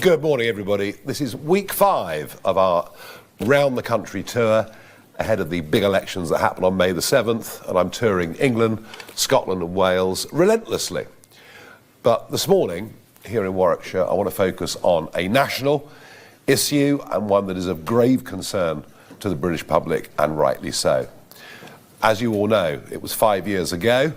Good morning, everybody. This is week 5 of our round the country tour ahead of the big elections that happen on May the 7th, and I'm touring England, Scotland and Wales relentlessly. But this morning, here in Warwickshire, I want to focus on a national issue and one that is of grave concern to the British public, and rightly so. As you all know, it was 5 years ago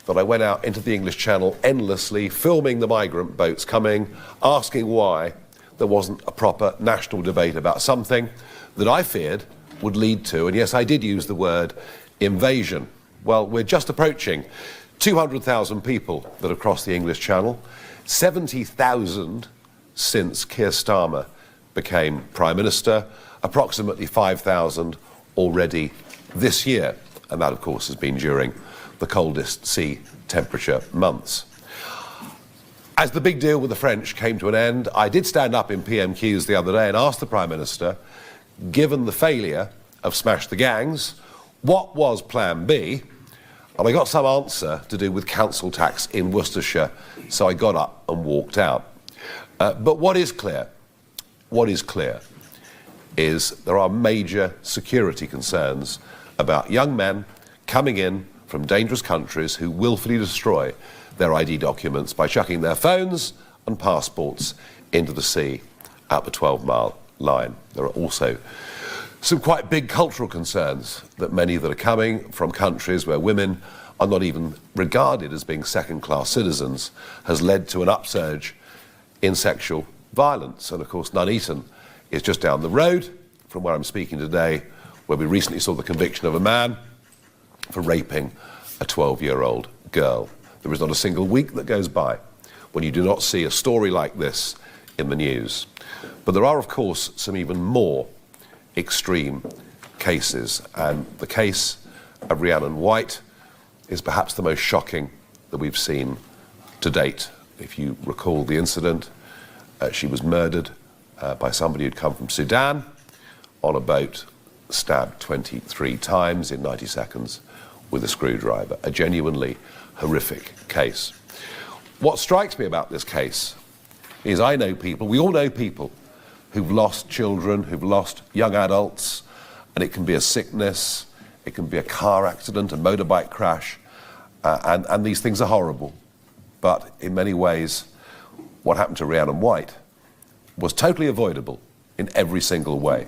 that I went out into the English Channel endlessly, filming the migrant boats coming, asking why there wasn't a proper national debate about something that I feared would lead to, and yes, I did use the word, invasion. Well, we're just approaching 200,000 people that have crossed the English Channel, 70,000 since Keir Starmer became Prime Minister, approximately 5,000 already this year, and that, of course, has been during the coldest sea temperature months. As the big deal with the French came to an end, I did stand up in PMQs the other day and ask the Prime Minister, given the failure of Smash the Gangs, what was Plan B? And I got some answer to do with council tax in Worcestershire, so I got up and walked out. But what is clear is there are major security concerns about young men coming in from dangerous countries who willfully destroy their ID documents by chucking their phones and passports into the sea at the 12-mile line. There are also some quite big cultural concerns that many that are coming from countries where women are not even regarded as being second-class citizens has led to an upsurge in sexual violence. And of course, Nuneaton is just down the road from where I'm speaking today, where we recently saw the conviction of a man for raping a 12-year-old girl. There is not a single week that goes by when you do not see a story like this in the news. But there are, of course, some even more extreme cases, and the case of Rhiannon White is perhaps the most shocking that we've seen to date. If you recall the incident, she was murdered by somebody who'd come from Sudan on a boat, stabbed 23 times in 90 seconds with a screwdriver. A genuinely horrific case. What strikes me about this case is I know people, we all know people, who've lost children, who've lost young adults, and it can be a sickness, it can be a car accident, a motorbike crash, and these things are horrible. But in many ways, what happened to Rhiannon White was totally avoidable in every single way.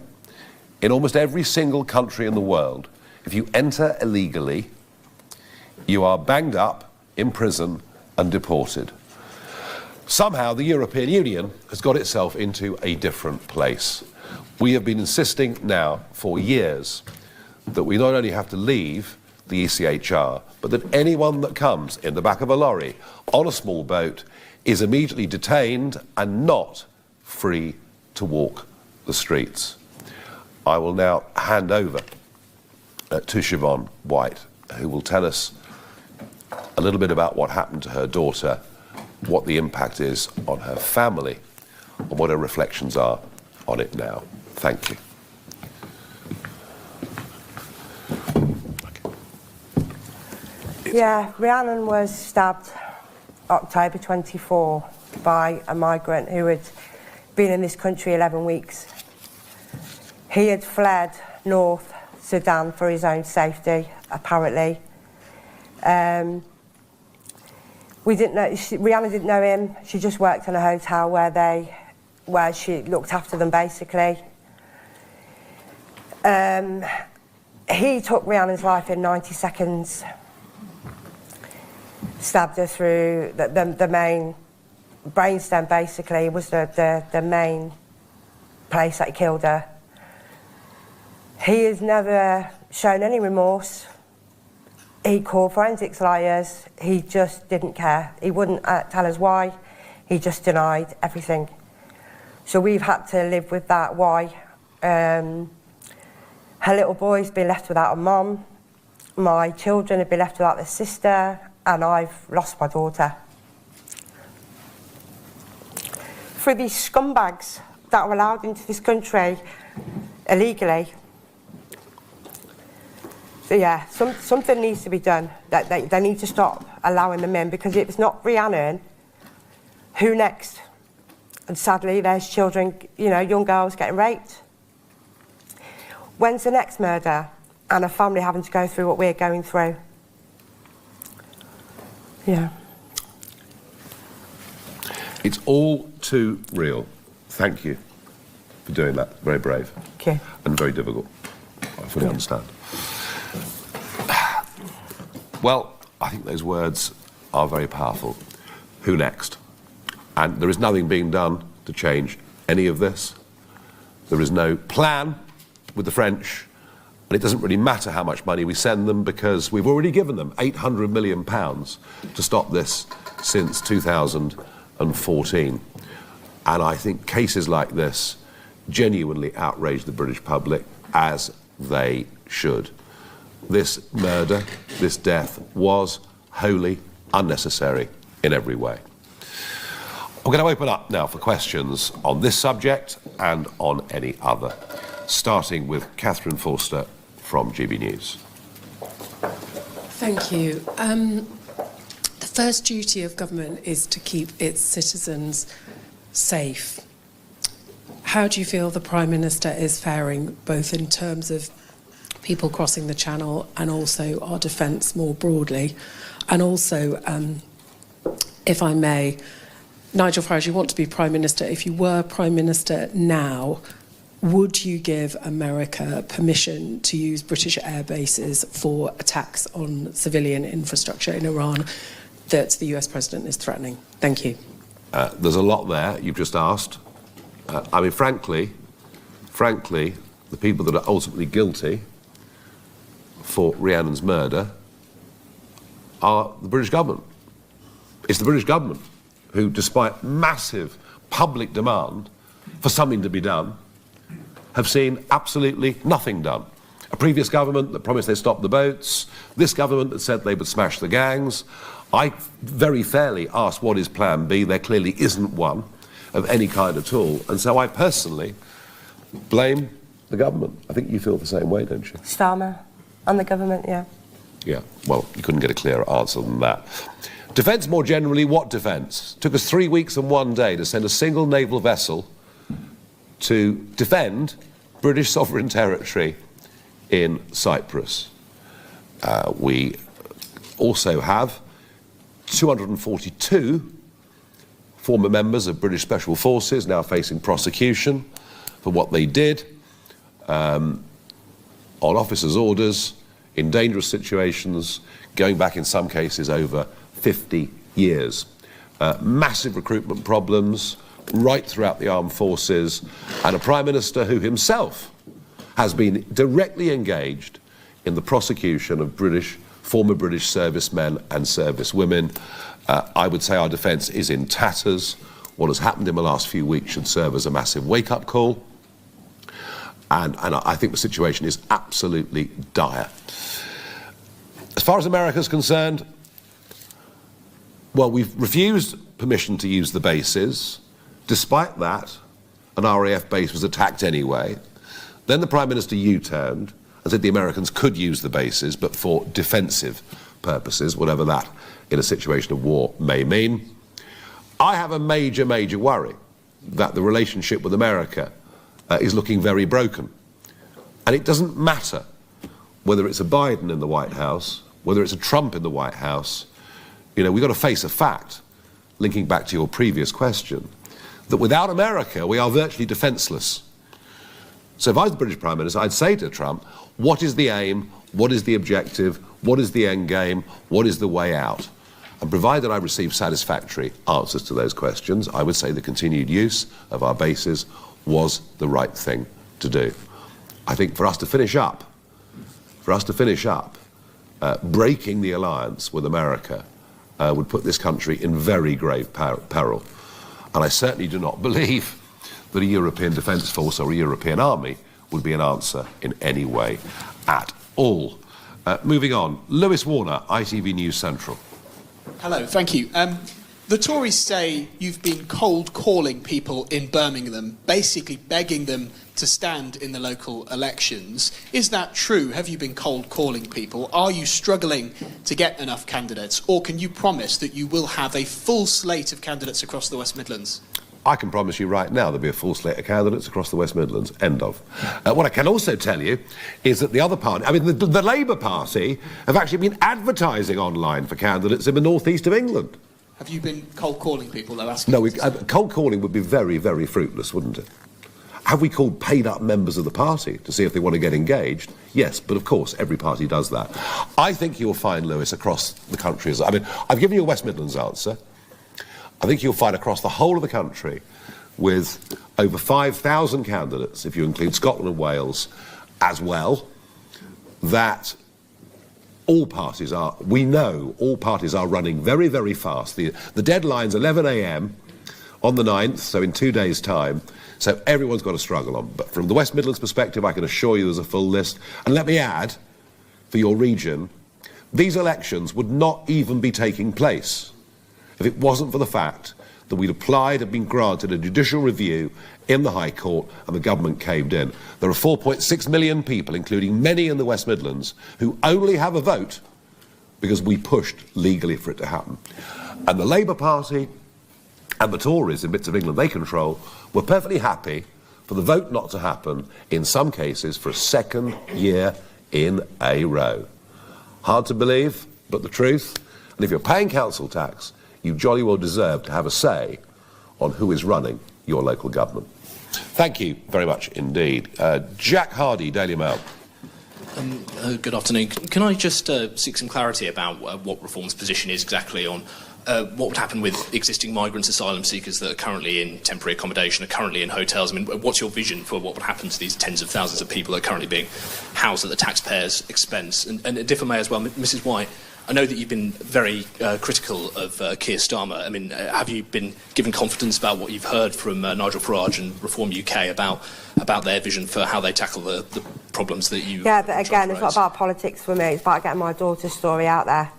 In almost every single country in the world, if you enter illegally, you are banged up, in prison, and deported. Somehow the European Union has got itself into a different place. We have been insisting now for years that we not only have to leave the ECHR, but that anyone that comes in the back of a lorry on a small boat is immediately detained and not free to walk the streets. I will now hand over to Siobhan White, who will tell us a little bit about what happened to her daughter, what the impact is on her family, and what her reflections are on it now. Thank you. Yeah, Rhiannon was stabbed October 24 by a migrant who had been in this country 11 weeks. He had fled North Sudan for his own safety, apparently. Rhiannon didn't know him. She just worked in a hotel where she looked after them, basically. He took Rhiannon's life in 90 seconds. Stabbed her through the main brainstem, basically, was the main place that he killed her. He has never shown any remorse. He called forensics liars. He just didn't care. He wouldn't tell us why. He just denied everything. So we've had to live with that why. Her little boy's been left without a mum. My children have been left without their sister, and I've lost my daughter. For these scumbags that are allowed into this country illegally, so yeah, something needs to be done. They need to stop allowing them in, because if it's not Rhiannon, who next? And sadly, there's children, you know, young girls getting raped. When's the next murder? And a family having to go through what we're going through. Yeah. It's all too real. Thank you for doing that. Very brave. Okay. And very difficult. I fully understand. Well, I think those words are very powerful. Who next? And there is nothing being done to change any of this. There is no plan with the French, and it doesn't really matter how much money we send them because we've already given them £800 million to stop this since 2014. And I think cases like this genuinely outrage the British public, as they should. This murder, this death was wholly unnecessary in every way. We're going to open up now for questions on this subject and on any other, starting with Catherine Forster from GB News. Thank you. The first duty of government is to keep its citizens safe. How do you feel the Prime Minister is faring, both in terms of people crossing the Channel and also our defence more broadly? And also, if I may, Nigel Farage, you want to be Prime Minister. If you were Prime Minister now, would you give America permission to use British air bases for attacks on civilian infrastructure in Iran that the US President is threatening? Thank you. There's a lot there you've just asked. I mean, frankly, the people that are ultimately guilty for Rhiannon's murder are the British government. It's the British government who, despite massive public demand for something to be done, have seen absolutely nothing done. A previous government that promised they'd stop the boats, this government that said they would smash the gangs. I very fairly asked what is Plan B. There clearly isn't one of any kind at all. And so I personally blame the government. I think you feel the same way, don't you? Starmer and the government, yeah. Yeah, well, you couldn't get a clearer answer than that. Defence more generally, what defence? Took us 3 weeks and 1 day to send a single naval vessel to defend British sovereign territory in Cyprus. We also have 242 former members of British Special Forces now facing prosecution for what they did on officers' orders in dangerous situations, going back in some cases over 50 years. Massive recruitment problems right throughout the armed forces, and a Prime Minister who himself has been directly engaged in the prosecution of former British servicemen and servicewomen. I would say our defence is in tatters. What has happened in the last few weeks should serve as a massive wake-up call. And I think the situation is absolutely dire. As far as America is concerned, well, we've refused permission to use the bases. Despite that, an RAF base was attacked anyway. Then the Prime Minister U-turned and said the Americans could use the bases, but for defensive purposes, whatever that in a situation of war may mean. I have a major, major worry that the relationship with America is looking very broken. And it doesn't matter whether it's a Biden in the White House, whether it's a Trump in the White House. You know, we've got to face a fact, linking back to your previous question, that without America, we are virtually defenceless. So if I was the British Prime Minister, I'd say to Trump, what is the aim? What is the objective? What is the end game? What is the way out? And provided I receive satisfactory answers to those questions, I would say the continued use of our bases was the right thing to do. I think for us to finish up, breaking the alliance with America would put this country in very grave peril. And I certainly do not believe that a European Defence Force or a European army would be an answer in any way at all. Moving on, Lewis Warner, ITV News Central. Hello, thank you. The Tories say you've been cold calling people in Birmingham, basically begging them to stand in the local elections. Is that true? Have you been cold calling people? Are you struggling to get enough candidates? Or can you promise that you will have a full slate of candidates across the West Midlands? I can promise you right now there'll be a full slate of candidates across the West Midlands. End of. What I can also tell you is that the other party, I mean, the Labour Party have actually been advertising online for candidates in the northeast of England. Have you been cold calling people though? Asking No, cold calling would be very, very fruitless, wouldn't it? Have we called paid up members of the party to see if they want to get engaged? Yes, but of course every party does that. I think you'll find, Lewis, across the country, I mean, I've given you a West Midlands answer. I think you'll find across the whole of the country, with over 5,000 candidates, if you include Scotland and Wales as well, that all parties are running very, very fast. The deadline's 11 a.m. on the 9th, so in 2 days' time. So everyone's got to struggle on. But from the West Midlands perspective, I can assure you there's a full list. And let me add, for your region, these elections would not even be taking place if it wasn't for the fact that we'd applied and been granted a judicial review in the High Court and the government caved in. There are 4.6 million people, including many in the West Midlands, who only have a vote because we pushed legally for it to happen. And the Labour Party and the Tories in bits of England they control were perfectly happy for the vote not to happen, in some cases, for a second year in a row. Hard to believe, but the truth. And if you're paying council tax, you jolly well deserve to have a say on who is running your local government. Thank you very much indeed. Jack Hardy, Daily Mail. Good afternoon. Can I just seek some clarity about what Reform's position is exactly on what would happen with existing migrants, asylum seekers that are currently in temporary accommodation, are currently in hotels? I mean, what's your vision for what would happen to these tens of thousands of people that are currently being housed at the taxpayers' expense? And if I may as well, Mrs. White, I know that you've been very critical of Keir Starmer. I mean, have you been given confidence about what you've heard from Nigel Farage and Reform UK about their vision for how they tackle the problems that you... Yeah, but again, it's not about politics for me. It's about getting my daughter's story out there.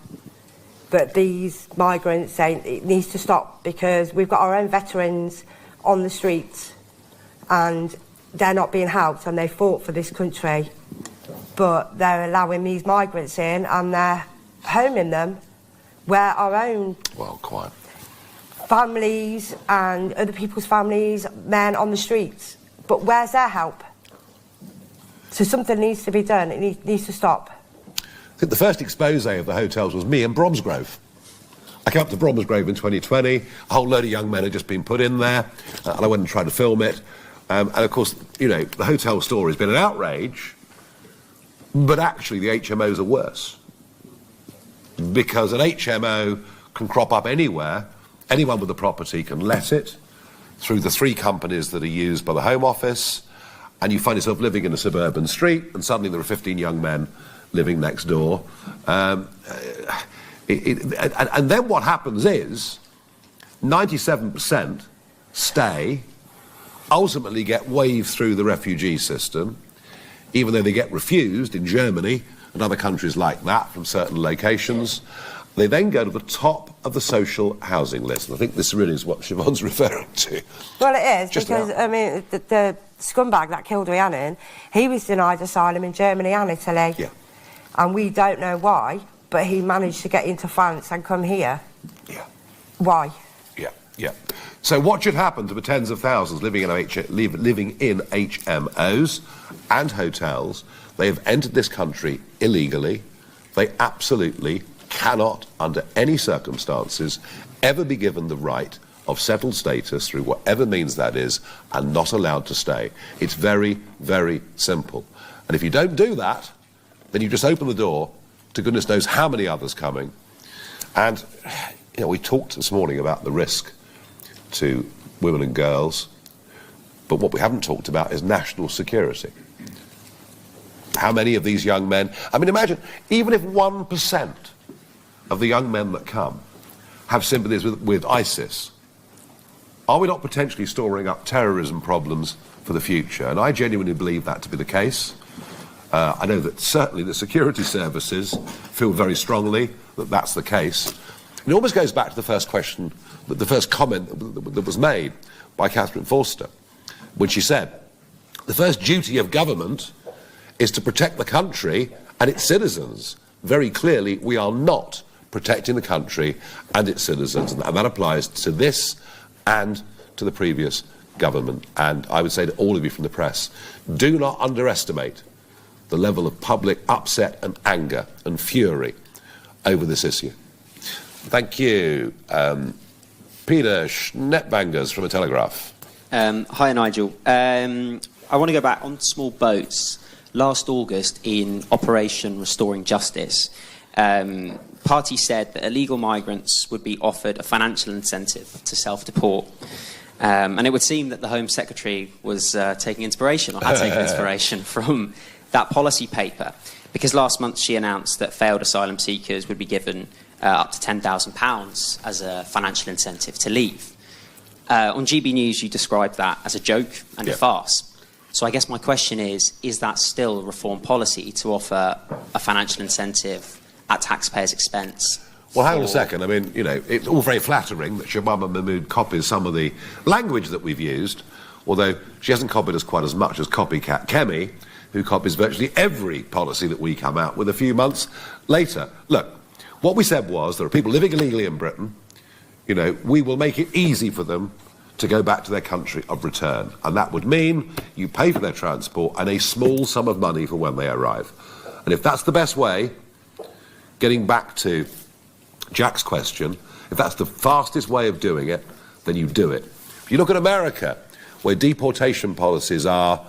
But these migrants saying it needs to stop because we've got our own veterans on the streets and they're not being helped and they fought for this country. But they're allowing these migrants in and they're homing them where our own families and other people's families, men on the streets. But where's their help? So something needs to be done. It needs to stop. I think the first expose of the hotels was me in Bromsgrove. I came up to Bromsgrove in 2020. A whole load of young men had just been put in there, and I went and tried to film it. And of course, you know, the hotel story has been an outrage, but actually the HMOs are worse. Because an HMO can crop up anywhere. Anyone with a property can let it through the 3 companies that are used by the Home Office, and you find yourself living in a suburban street, and suddenly there are 15 young men living next door. And then what happens is 97% stay, ultimately get waved through the refugee system, even though they get refused in Germany and other countries like that from certain locations. They then go to the top of the social housing list. And I think this really is what Siobhan's referring to. Well, it is, Just because, about. I mean, the scumbag that killed Rhiannon, he was denied asylum in Germany and Italy. Yeah. And we don't know why, but he managed to get into France and come here. Yeah. Why? Yeah. So what should happen to the tens of thousands living in HMOs and hotels? They have entered this country illegally. They absolutely cannot, under any circumstances, ever be given the right of settled status through whatever means that is, and not allowed to stay. It's very, very simple. And if you don't do that, then you just open the door to goodness knows how many others coming. And, you know, we talked this morning about the risk to women and girls, but what we haven't talked about is national security. How many of these young men... I mean, imagine, even if 1% of the young men that come have sympathies with ISIS, are we not potentially storing up terrorism problems for the future? And I genuinely believe that to be the case. I know that certainly the security services feel very strongly that that's the case. And it almost goes back to the first question, the first comment that was made by Catherine Forster, when she said, the first duty of government is to protect the country and its citizens. Very clearly, we are not protecting the country and its citizens, and that applies to this and to the previous government, and I would say to all of you from the press, do not underestimate the level of public upset and anger and fury over this issue. Thank you. Peter Schnettbangers from The Telegraph. Hi, Nigel. I want to go back on small boats. Last August, in Operation Restoring Justice, party said that illegal migrants would be offered a financial incentive to self-deport. And it would seem that the Home Secretary was taking inspiration, or had taken inspiration from that policy paper, because last month she announced that failed asylum seekers would be given up to £10,000 as a financial incentive to leave. On GB News, you described that as a joke and a farce. So I guess my question is that still reform policy to offer a financial incentive at taxpayers' expense? Well, hang on a second. I mean, you know, it's all very flattering that Shababa Mahmood copies some of the language that we've used, although she hasn't copied us quite as much as copycat Kemi, who copies virtually every policy that we come out with a few months later. Look, what we said was there are people living illegally in Britain, you know, we will make it easy for them to go back to their country of return. And that would mean you pay for their transport and a small sum of money for when they arrive. And if that's the best way, getting back to Jack's question, if that's the fastest way of doing it, then you do it. If you look at America, where deportation policies are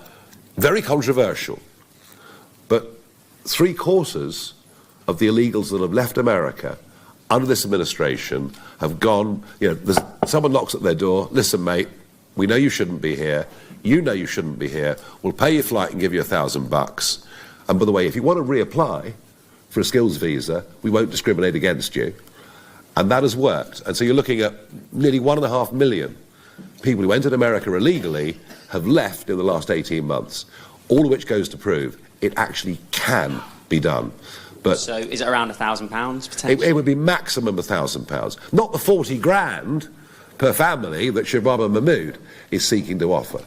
very controversial, but 3/4 of the illegals that have left America under this administration have gone, you know, someone knocks at their door, listen mate, we know you shouldn't be here, you know you shouldn't be here, we'll pay your flight and give you $1,000. And by the way, if you want to reapply for a skills visa, we won't discriminate against you. And that has worked. And so you're looking at nearly 1.5 million people who entered America illegally have left in the last 18 months, all of which goes to prove it actually can be done. But so is it around £1,000 potentially? It would be maximum £1,000, not the 40 grand per family that Shababa Mahmood is seeking to offer.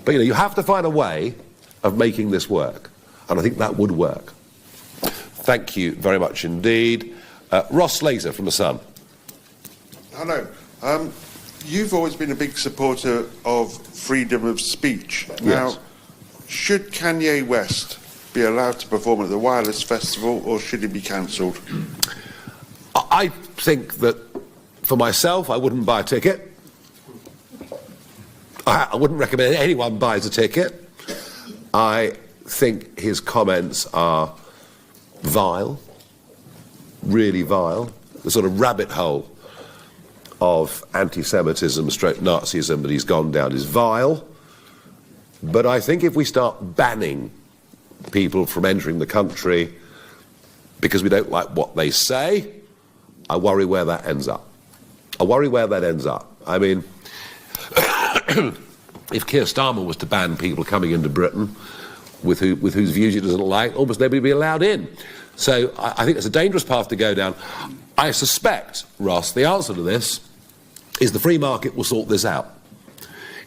But you know, you have to find a way of making this work, and I think that would work. Thank you very much indeed. Ross Slater from The Sun. Hello. You've always been a big supporter of freedom of speech. Yes. Now, should Kanye West be allowed to perform at the Wireless Festival, or should he be cancelled? I think that, for myself, I wouldn't buy a ticket. I wouldn't recommend anyone buys a ticket. I think his comments are vile, really vile. The sort of rabbit hole of anti-Semitism, stroke Nazism that he's gone down is vile. But I think if we start banning people from entering the country because we don't like what they say, I worry where that ends up. I worry where that ends up. I mean, if Keir Starmer was to ban people coming into Britain with whose views he doesn't like, almost nobody would be allowed in. So I think it's a dangerous path to go down. I suspect, Ross, the answer to this is the free market will sort this out,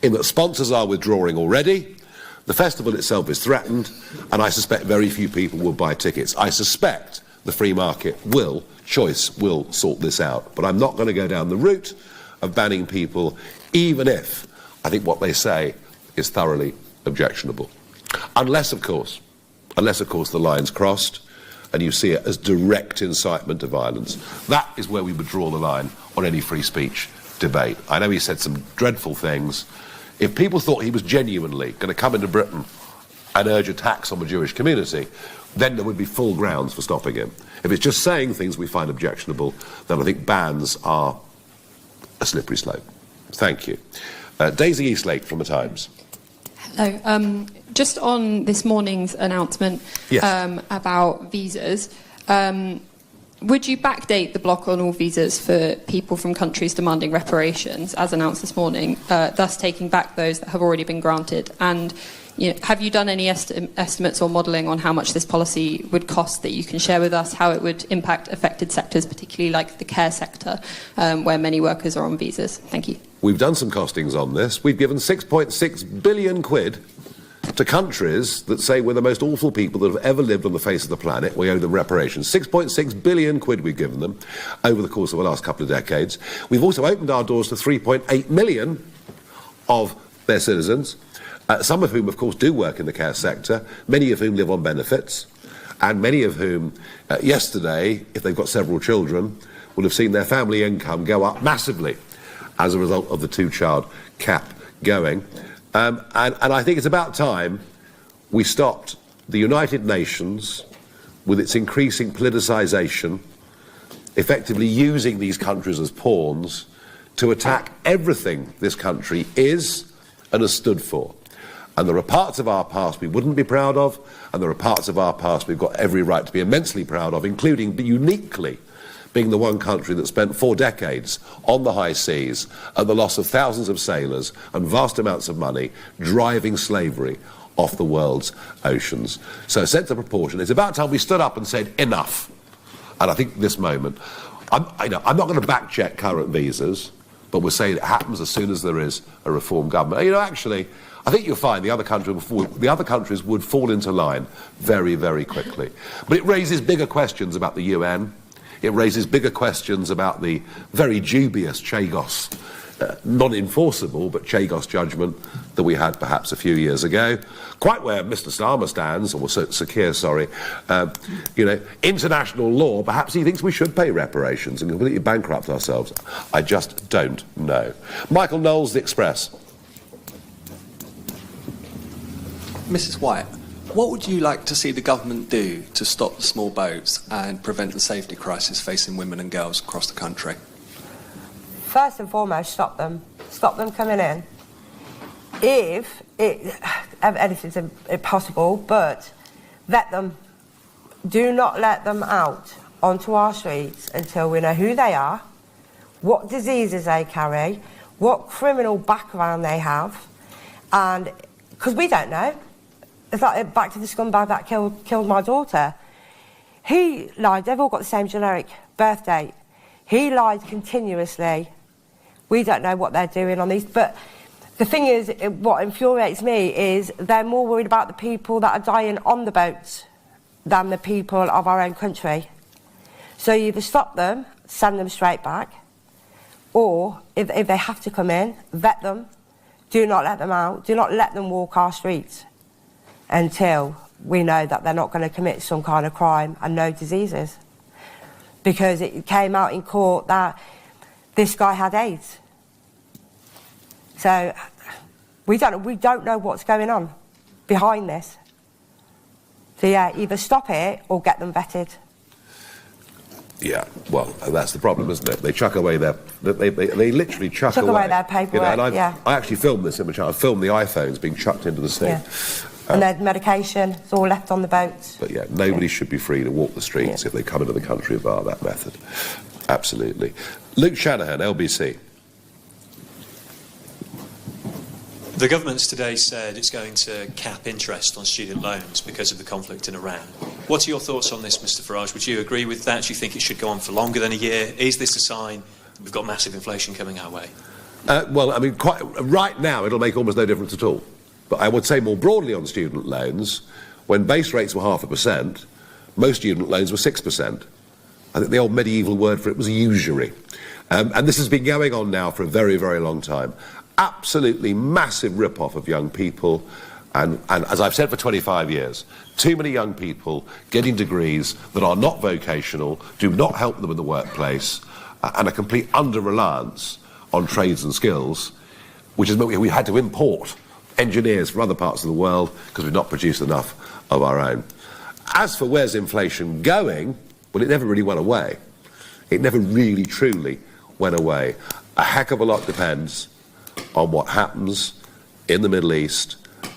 in that sponsors are withdrawing already, the festival itself is threatened, and I suspect very few people will buy tickets. I suspect the free market choice will sort this out. But I'm not going to go down the route of banning people, even if I think what they say is thoroughly objectionable. Unless, of course, the line's crossed and you see it as direct incitement to violence. That is where we would draw the line on any free speech debate. I know he said some dreadful things. If people thought he was genuinely going to come into Britain and urge attacks on the Jewish community, then there would be full grounds for stopping him. If it's just saying things we find objectionable, then I think bans are a slippery slope. Thank you. Daisy Eastlake from The Times. Hello. Just on this morning's announcement about visas, would you backdate the block on all visas for people from countries demanding reparations, as announced this morning, thus taking back those that have already been granted? And have you done any estimates or modelling on how much this policy would cost that you can share with us, how it would impact affected sectors, particularly like the care sector, where many workers are on visas? Thank you. We've done some costings on this. We've given 6.6 billion quid to countries that say we're the most awful people that have ever lived on the face of the planet. We owe them reparations. 6.6 billion quid we've given them over the course of the last couple of decades. We've also opened our doors to 3.8 million of their citizens, some of whom, of course, do work in the care sector, many of whom live on benefits, and many of whom yesterday, if they've got several children, will have seen their family income go up massively as a result of the two-child cap going. And I think it's about time we stopped the United Nations, with its increasing politicisation, effectively using these countries as pawns to attack everything this country is and has stood for. And there are parts of our past we wouldn't be proud of, and there are parts of our past we've got every right to be immensely proud of, including uniquely being the one country that spent 4 decades on the high seas at the loss of thousands of sailors and vast amounts of money driving slavery off the world's oceans. So a sense of proportion. It's about time we stood up and said enough. And I think this moment, I'm not going to back-check current visas, but we're saying it happens as soon as there is a reform government. Actually, I think you'll find the other countries would fall into line very, very quickly. But it raises bigger questions about the UN. It raises bigger questions about the very dubious Chagos, non-enforceable, but Chagos judgment that we had perhaps a few years ago. Quite where Mr. Starmer stands, or Sakir, sorry, international law, perhaps he thinks we should pay reparations and completely bankrupt ourselves. I just don't know. Michael Knowles, The Express. Mrs. White, what would you like to see the government do to stop the small boats and prevent the safety crisis facing women and girls across the country? First and foremost, stop them. Stop them coming in. If anything's impossible, but vet them. Do not let them out onto our streets until we know who they are, what diseases they carry, what criminal background they have, and because we don't know. It's like back to the scumbag that killed my daughter. He lied. They've all got the same generic birth date. He lied continuously. We don't know what they're doing on these. But the thing is, what infuriates me is they're more worried about the people that are dying on the boats than the people of our own country. So you either stop them, send them straight back, or if they have to come in, vet them. Do not let them out. Do not let them walk our streets until we know that they're not going to commit some kind of crime and no diseases. Because it came out in court that this guy had AIDS. So we don't know what's going on behind this. So yeah, either stop it or get them vetted. Yeah, well, that's the problem, isn't it? They chuck away their... They literally chuck away their paperwork, I actually filmed this image. I filmed the iPhones being chucked into the sea. Yeah. And their medication, it's all left on the boats. But yeah, nobody should be free to walk the streets if they come into the country via that method. Absolutely. Luke Shanahan, LBC. The government's today said it's going to cap interest on student loans because of the conflict in Iran. What are your thoughts on this, Mr. Farage? Would you agree with that? Do you think it should go on for longer than a year? Is this a sign that we've got massive inflation coming our way? Well, I mean, right now it'll make almost no difference at all. But I would say more broadly on student loans, when base rates were 0.5%, most student loans were 6%. I think the old medieval word for it was usury. And this has been going on now for a very, very long time. Absolutely massive rip-off of young people. And as I've said for 25 years, too many young people getting degrees that are not vocational, do not help them in the workplace, and a complete under-reliance on trades and skills, which has meant we had to import engineers from other parts of the world because we've not produced enough of our own. As for where's inflation going, well, it never really went away. It never really, truly went away. A heck of a lot depends on what happens in the Middle East.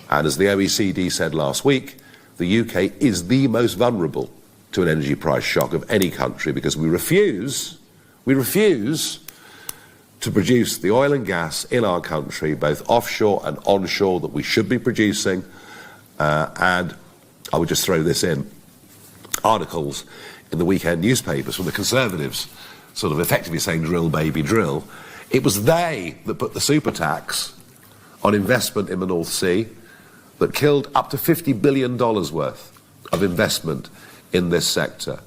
And as the OECD said last week, the UK is the most vulnerable to an energy price shock of any country because we refuse to produce the oil and gas in our country, both offshore and onshore, that we should be producing. And I would just throw this in. Articles in the weekend newspapers from the Conservatives sort of effectively saying drill, baby, drill. It was they that put the super tax on investment in the North Sea that killed up to $50 billion worth of investment in this sector.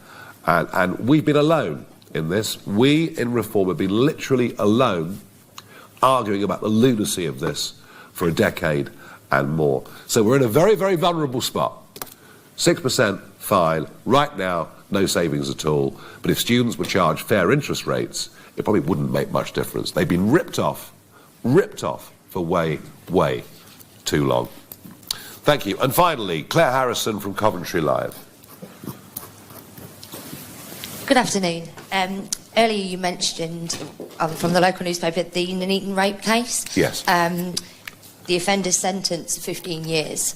And we've been alone in this. We in Reform have been literally alone arguing about the lunacy of this for a decade and more. So we're in a very, very vulnerable spot. 6% fine, right now, no savings at all. But if students were charged fair interest rates, it probably wouldn't make much difference. They've been ripped off for way, way too long. Thank you. And finally, Claire Harrison from Coventry Live. Good afternoon. Earlier you mentioned from the local newspaper the Nuneaton rape case. Yes. The offender's sentence of 15 years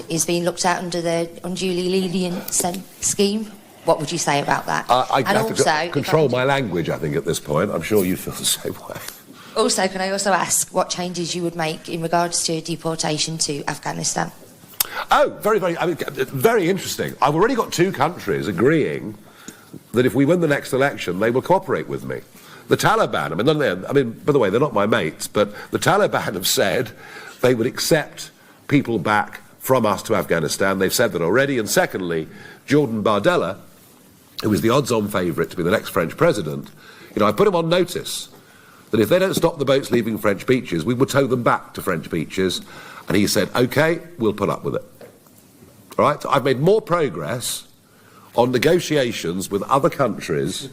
is being looked at under the unduly lenient scheme. What would you say about that? I and have also, to control my language, I think, at this point. I'm sure you feel the same way. Also, can I also ask what changes you would make in regards to deportation to Afghanistan? Oh, very interesting. I've already got 2 countries agreeing that if we win the next election, they will cooperate with me. The Taliban, by the way, they're not my mates, but the Taliban have said they would accept people back from us to Afghanistan. They've said that already. And secondly, Jordan Bardella, who is the odds-on favourite to be the next French president, I put him on notice that if they don't stop the boats leaving French beaches, we will tow them back to French beaches. And he said, OK, we'll put up with it. All right? So I've made more progress on negotiations with other countries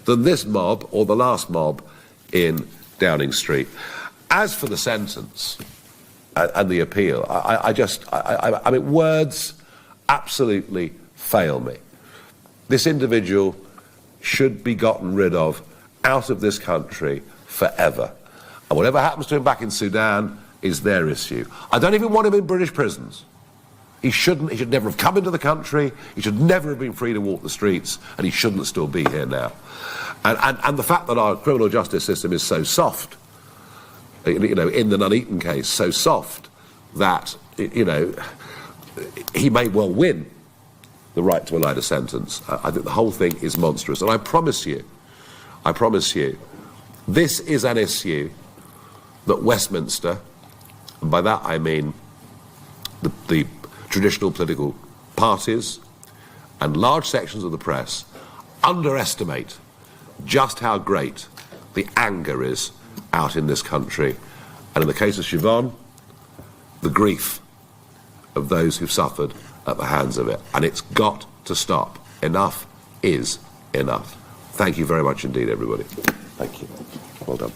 than this mob or the last mob in Downing Street. As for the sentence and the appeal, I mean, words absolutely fail me. This individual should be gotten rid of out of this country forever. And whatever happens to him back in Sudan is their issue. I don't even want him in British prisons. He should never have come into the country, he should never have been free to walk the streets, and he shouldn't still be here now. And the fact that our criminal justice system is so soft, in the Nuneaton case, so soft that, he may well win the right to a lighter sentence. I think the whole thing is monstrous. And I promise you, this is an issue that Westminster, and by that I mean the traditional political parties and large sections of the press, underestimate just how great the anger is out in this country. And in the case of Siobhan, the grief of those who've suffered at the hands of it. And it's got to stop. Enough is enough. Thank you very much indeed, everybody. Thank you. Well done.